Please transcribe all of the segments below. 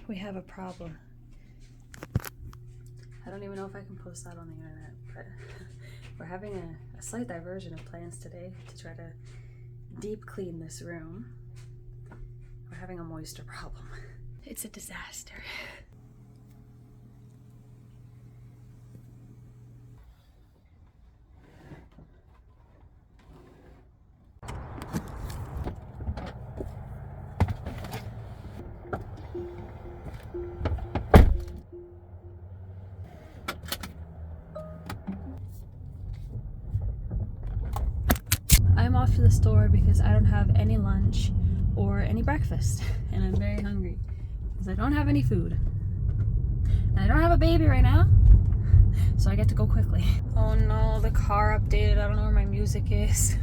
we have a problem. I don't even know if I can post that on the internet, but we're having a slight diversion of plans today to try to deep clean this room. We're having a moisture problem. It's a disaster. I'm off to the store because I don't have any lunch or any breakfast, and I'm very hungry because I don't have any food. And I don't have a baby right now, so I get to go quickly. Oh no, the car updated. I don't know where my music is.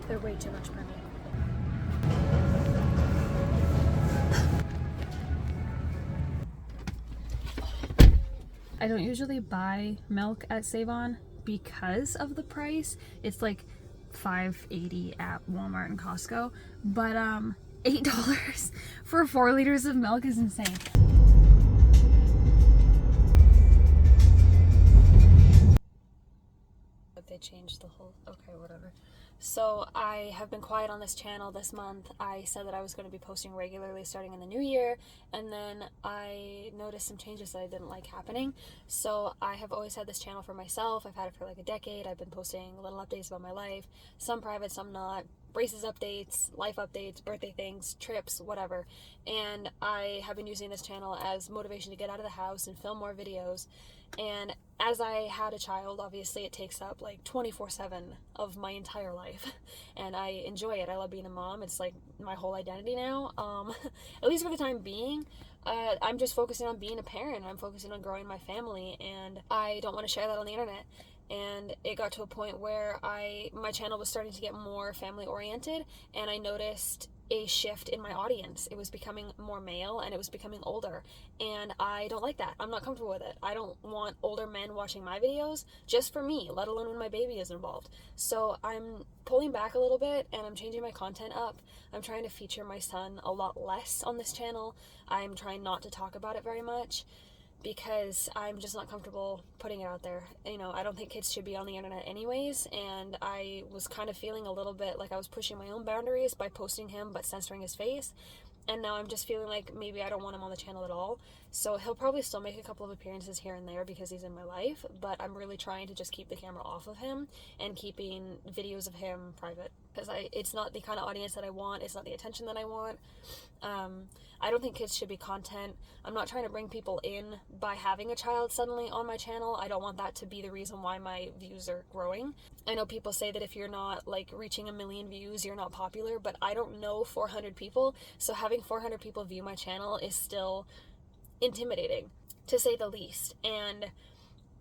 They're way too much money. I don't usually buy milk at Save-On because of the price. It's like $5.80 at Walmart and Costco, but $8 for 4 liters of milk is insane. But they changed the whole, okay, whatever. So I have been quiet on this channel this month. I said that I was going to be posting regularly starting in the new year, and then I noticed some changes that I didn't like happening. So I have always had this channel for myself. I've had it for like a decade. I've been posting little updates about my life, some private, some not, braces updates, life updates, birthday things, trips, whatever. And I have been using this channel as motivation to get out of the house and film more videos. And as I had a child, obviously it takes up like 24/7 of my entire life, and I enjoy it. I love being a mom. It's like my whole identity now, at least for the time being. I'm just focusing on being a parent. I'm focusing on growing my family, and I don't want to share that on the internet. And it got to a point where my channel was starting to get more family oriented, and I noticed a shift in my audience. It was becoming more male, and it was becoming older, and I don't like that. I'm not comfortable with it. I don't want older men watching my videos just for me, let alone when my baby is involved. So I'm pulling back a little bit, and I'm changing my content up. I'm trying to feature my son a lot less on this channel. I'm trying not to talk about it very much, because I'm just not comfortable putting it out there. You know, I don't think kids should be on the internet anyways, and I was kind of feeling a little bit like I was pushing my own boundaries by posting him but censoring his face. And now I'm just feeling like maybe I don't want him on the channel at all. So he'll probably still make a couple of appearances here and there because he's in my life, but I'm really trying to just keep the camera off of him and keeping videos of him private, because it's not the kind of audience that I want. It's not the attention that I want. I don't think kids should be content. I'm not trying to bring people in by having a child suddenly on my channel. I don't want that to be the reason why my views are growing. I know people say that if you're not like reaching 1 million views, you're not popular, but I don't know 400 people. So having 400 people view my channel is still intimidating, to say the least. And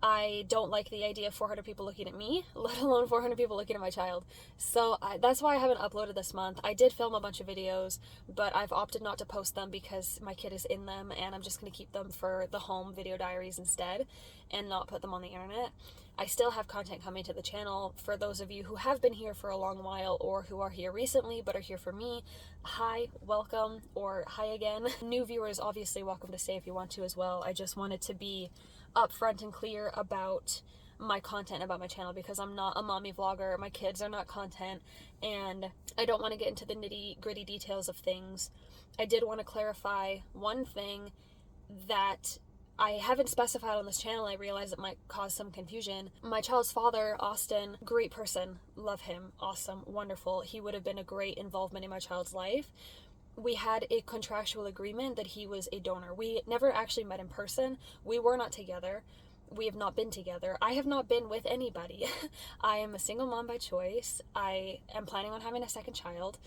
I don't like the idea of 400 people looking at me, let alone 400 people looking at my child. So that's why I haven't uploaded this month. I did film a bunch of videos, but I've opted not to post them because my kid is in them, and I'm just going to keep them for the home video diaries instead and not put them on the internet. I still have content coming to the channel. For those of you who have been here for a long while or who are here recently but are here for me, hi, welcome, or hi again. New viewers, obviously welcome to stay if you want to as well. I just wanted to be upfront and clear about my content about my channel, because I'm not a mommy vlogger. My kids are not content, and I don't want to get into the nitty-gritty details of things. I did want to clarify one thing that I haven't specified on this channel. I realize it might cause some confusion. My child's father, Austin, great person, love him, awesome, wonderful. He would have been a great involvement in my child's life. We had a contractual agreement that he was a donor. We never actually met in person. We were not together. We have not been together. I have not been with anybody. I am a single mom by choice. I am planning on having a second child.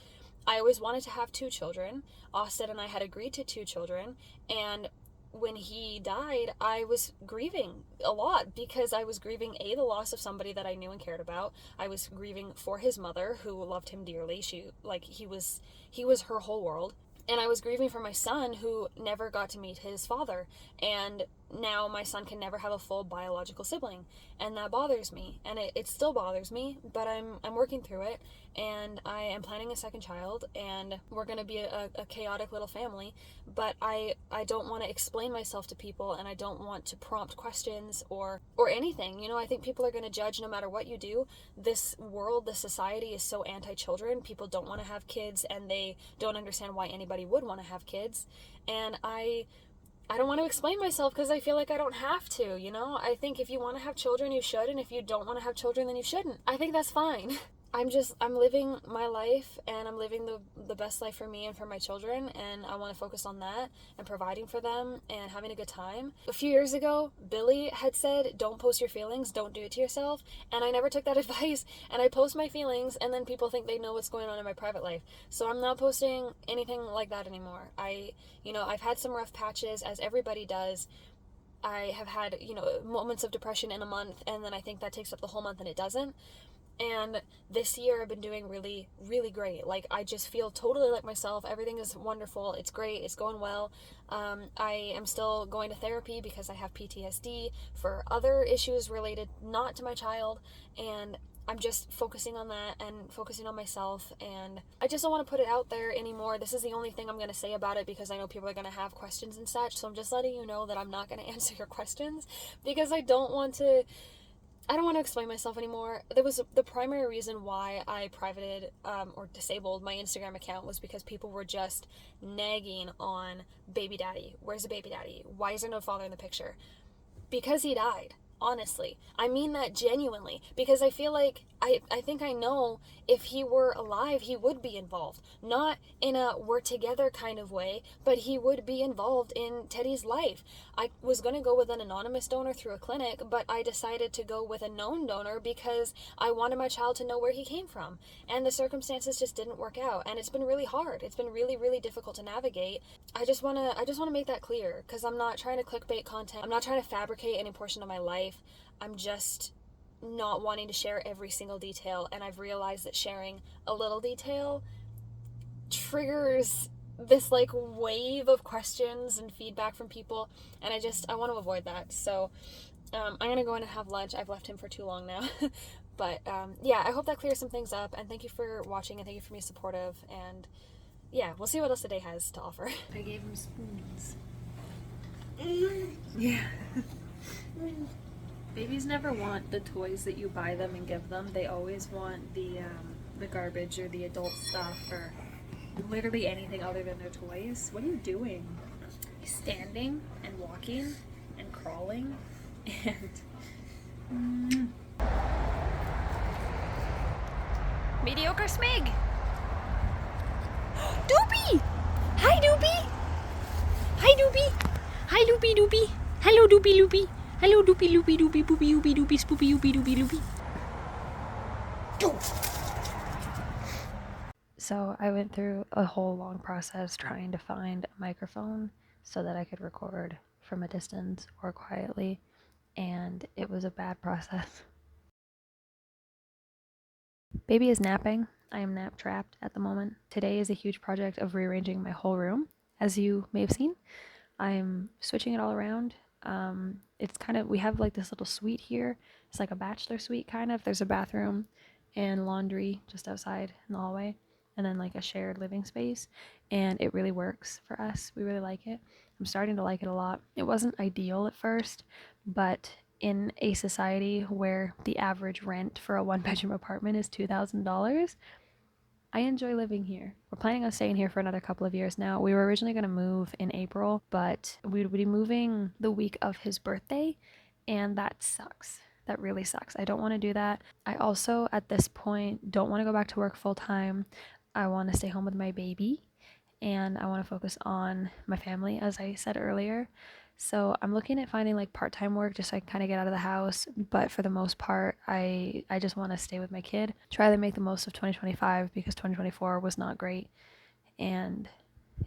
I always wanted to have 2 children. Austin and I had agreed to 2 children, and when he died, I was grieving a lot, because I was grieving the loss of somebody that I knew and cared about. I was grieving for his mother, who loved him dearly. He was her whole world. And I was grieving for my son who never got to meet his father. And now my son can never have a full biological sibling. And that bothers me. And it still bothers me, but I'm working through it. And I am planning a second child, and we're going to be a chaotic little family. But I don't want to explain myself to people, and I don't want to prompt questions or anything. You know, I think people are going to judge no matter what you do. This world, this society is so anti-children. People don't want to have kids, and they don't understand why anybody would want to have kids. And I don't want to explain myself because I feel like I don't have to, you know? I think if you want to have children, you should, and if you don't want to have children, then you shouldn't. I think that's fine. I'm living my life, and I'm living the best life for me and for my children, and I want to focus on that and providing for them and having a good time. A few years ago, Billy had said, don't post your feelings, don't do it to yourself, and I never took that advice, and I post my feelings, and then people think they know what's going on in my private life. So I'm not posting anything like that anymore. I've had some rough patches, as everybody does. I have had, moments of depression in a month, and then I think that takes up the whole month, and it doesn't. And this year I've been doing really, really great. Like, I just feel totally like myself. Everything is wonderful. It's great. It's going well. I am still going to therapy because I have PTSD for other issues related not to my child. And I'm just focusing on that and focusing on myself. And I just don't want to put it out there anymore. This is the only thing I'm going to say about it because I know people are going to have questions and such. So I'm just letting you know that I'm not going to answer your questions because I don't want to explain myself anymore. There was the primary reason why I privated or disabled my Instagram account was because people were just nagging on baby daddy. Where's the baby daddy? Why is there no father in the picture? Because he died. Honestly, I mean that genuinely, because I feel like I think I know if he were alive, he would be involved. Not in a we're together kind of way, but he would be involved in Teddy's life. I was going to go with an anonymous donor through a clinic, but I decided to go with a known donor because I wanted my child to know where he came from. And the circumstances just didn't work out, and it's been really hard. It's been really, really difficult to navigate. I just want to make that clear because I'm not trying to clickbait content. I'm not trying to fabricate any portion of my life. I'm just not wanting to share every single detail, and I've realized that sharing a little detail triggers this like wave of questions and feedback from people, and I want to avoid that. So I'm gonna go in and have lunch. I've left him for too long now. But yeah, I hope that clears some things up, and thank you for watching, and thank you for being supportive, and yeah, we'll see what else the day has to offer. I gave him spoons. Yeah. Babies never want the toys that you buy them and give them. They always want the garbage or the adult stuff or literally anything other than their toys. What are you doing? He's standing and walking and crawling and mediocre Smig. Doopy! Hi, Doopy! Hi, Doopy! Hi, Loopy Doopy! Hello, Doopy Loopy! Hello, Doopy Loopy Doopy Poopy Oopy Doopy Spoopy Oopy Doopy Loopy. So I went through a whole long process trying to find a microphone so that I could record from a distance or quietly, and it was a bad process. Baby is napping. I am nap trapped at the moment. Today is a huge project of rearranging my whole room. As you may have seen, I'm switching it all around. It's kind of, we have like this little suite here. It's like a bachelor suite kind of. There's a bathroom and laundry just outside in the hallway, and then like a shared living space, and it really works for us. We really like it. I'm starting to like it a lot. It wasn't ideal at first, but in a society where the average rent for a one-bedroom apartment is $2,000, I enjoy living here. We're planning on staying here for another couple of years now. We were originally going to move in April, but we would be moving the week of his birthday, and that sucks. That really sucks. I don't want to do that. I also, at this point, don't want to go back to work full time. I want to stay home with my baby, and I want to focus on my family, as I said earlier. So I'm looking at finding like part-time work just so I can kind of get out of the house. But for the most part, I just want to stay with my kid. Try to make the most of 2025 because 2024 was not great. And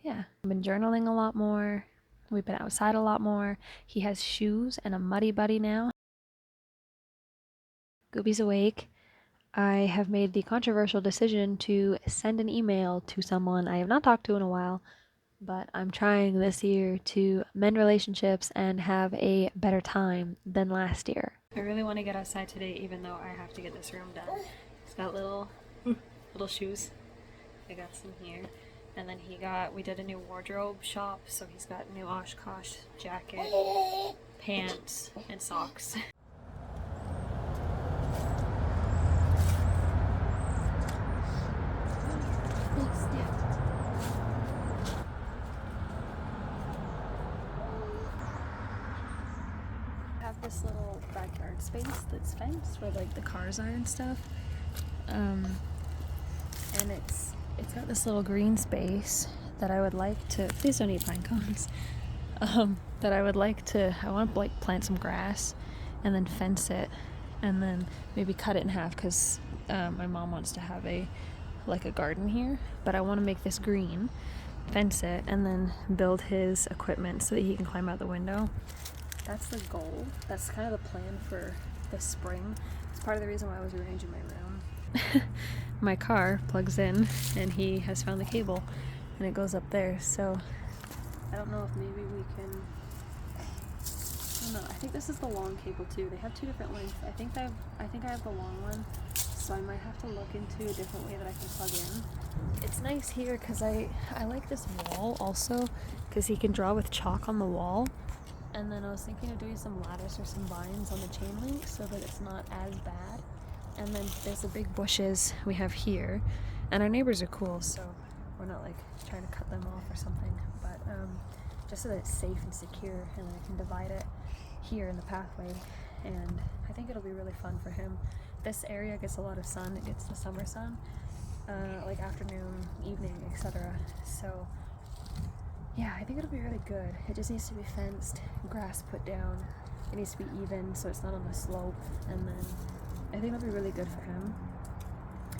yeah, I've been journaling a lot more. We've been outside a lot more. He has shoes and a muddy buddy now. Goopy's awake. I have made the controversial decision to send an email to someone I have not talked to in a while but I'm trying this year to mend relationships and have a better time than last year. I really want to get outside today, even though I have to get this room done. It's got little shoes. I got some here. And then we did a new wardrobe shop, so he's got new Oshkosh jacket, pants, and socks. This little backyard space that's fenced where like the cars are and stuff, and it's got this little green space that I would like to, please don't eat pine cones, that I want to like plant some grass and then fence it and then maybe cut it in half because my mom wants to have a garden here, but I want to make this green, fence it, and then build his equipment so that he can climb out the window. That's the goal. That's kind of the plan for this spring. It's part of the reason why I was rearranging my room. My car plugs in and he has found the cable and it goes up there. So I don't know if maybe we can, I don't know. I think this is the long cable too. They have two different lengths. I think I have the long one. So I might have to look into a different way that I can plug in. It's nice here because I like this wall also because he can draw with chalk on the wall. And then I was thinking of doing some lattice or some vines on the chain link so that it's not as bad. And then there's the big bushes we have here. And our neighbors are cool, so we're not like trying to cut them off or something. But just so that it's safe and secure, and then I can divide it here in the pathway. And I think it'll be really fun for him. This area gets a lot of sun. It gets the summer sun, like afternoon, evening, etc. So yeah, I think it'll be really good. It just needs to be fenced, grass put down. It needs to be even so it's not on the slope, and then I think it'll be really good for him.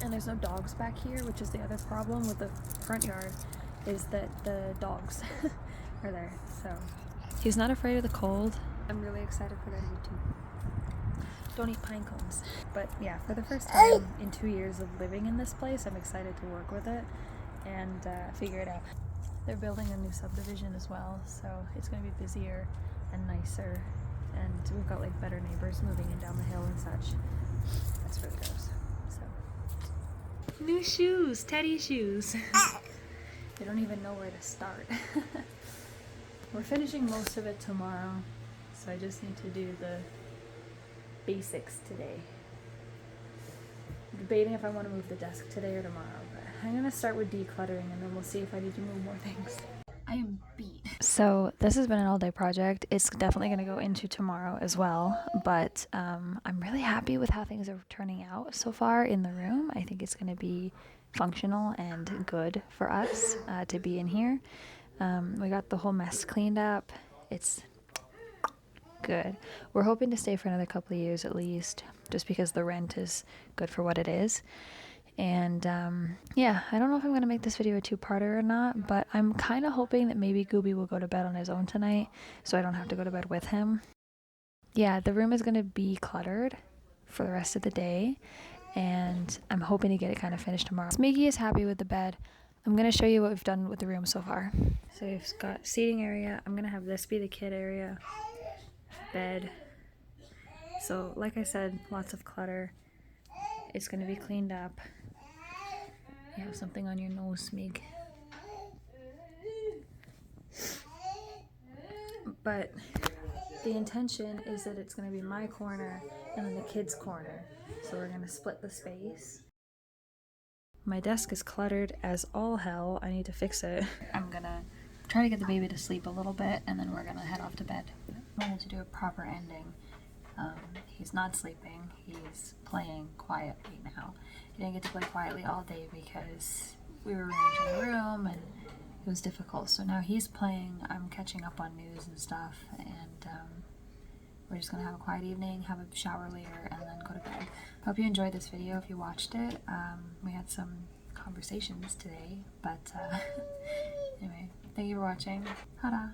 And there's no dogs back here, which is the other problem with the front yard, is that the dogs are there. So he's not afraid of the cold. I'm really excited for that here too. Don't eat pine cones. But yeah, for the first time in 2 years of living in this place, I'm excited to work with it and figure it out. They're building a new subdivision as well, so it's going to be busier and nicer, and we've got like better neighbors moving in down the hill and such. That's really gross. So new shoes, Teddy shoes. I don't even know where to start. We're finishing most of it tomorrow, so I just need to do the basics today. I'm debating if I want to move the desk today or tomorrow, but I'm going to start with decluttering and then we'll see if I need to move more things. I am beat. So this has been an all-day project. It's definitely going to go into tomorrow as well, but I'm really happy with how things are turning out so far in the room. I think it's going to be functional and good for us to be in here. We got the whole mess cleaned up. It's good. We're hoping to stay for another couple of years at least, just because the rent is good for what it is. And yeah, I don't know if I'm going to make this video a two-parter or not, but I'm kind of hoping that maybe Gooby will go to bed on his own tonight, so I don't have to go to bed with him. Yeah, the room is going to be cluttered for the rest of the day, and I'm hoping to get it kind of finished tomorrow. Smiggy is happy with the bed. I'm going to show you what we've done with the room so far. So we've got seating area. I'm going to have this be the kid area. Bed. So like I said, lots of clutter. It's going to be cleaned up. You have something on your nose, Smig. But the intention is that it's going to be my corner and then the kids' corner. So we're going to split the space. My desk is cluttered as all hell. I need to fix it. I'm going to try to get the baby to sleep a little bit and then we're going to head off to bed. I wanted to do a proper ending. He's not sleeping. He's playing quietly now. He didn't get to play quietly all day because we were arranging the room and it was difficult. So now he's playing. I'm catching up on news and stuff, and we're just gonna have a quiet evening, have a shower later, and then go to bed. Hope you enjoyed this video if you watched it. We had some conversations today, but anyway, thank you for watching. Ta-da!